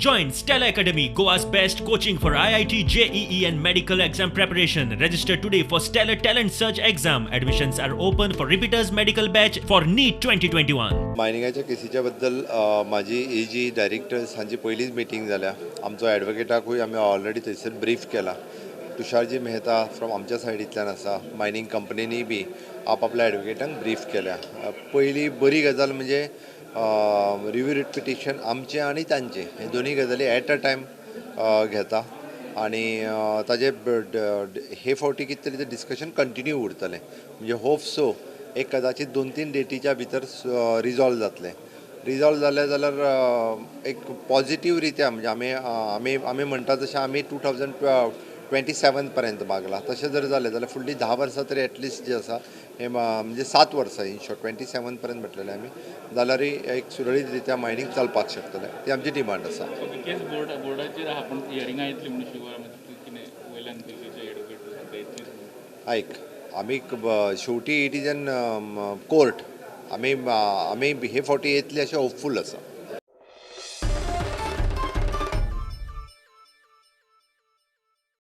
Join Stella Academy, Goa's best coaching for IIT, JEE and medical exam preparation. Register today for Stellar Talent Search exam. Admissions are open for repeaters medical batch for NEET 2021. मायनिंगाच्या केसीच्या बद्दल माझी AG directors हांची पयलींच meeting जाल्या. आमचो ॲडवोकेटाकूय आमी already थंयसर brief केला. तुषारजी Mehta from आमच्या सायडींतल्यान आसा. मायनिंग कंपनीनी बी आपल्या ॲडवोकेटांक ब्रीफ केल्या. पयली बरी गजाल म्हणजे रिव्यू रिट पिटिशन आमचे आनी तांचे हे दोनी गजाली एट अ टायम घेता आनी ताजे हे फावटी कितें तरी तें डिस्कशन कंटिन्यू उरतलें म्हणजे होप सो एक कदाचित 2-3 डेटीच्या भितर रिजॉल्व जातलें. रिजॉल्व जालें जाल्यार एक पॉझिटिव्ह रित्या म्हणजे आमी म्हणटा तशें आमी 2027 पर्यंत मागला. तशें जर जालें जाल्यार फुडलीं 10 वर्सां तरी एटलिस्ट जी आसा हे म्हणजे 7 वर्सां इन शॉर्ट 27 पर्यंत म्हटलेलें आमी जाल्यार एक सुरळीत रित्या मायनिंग चलपाक शकतलें. ती आमची डिमांड आसा. आयक आमी शेवटी इट इज एन कोर्ट आमी हे फावटी येतली अशें होपफूल आसा.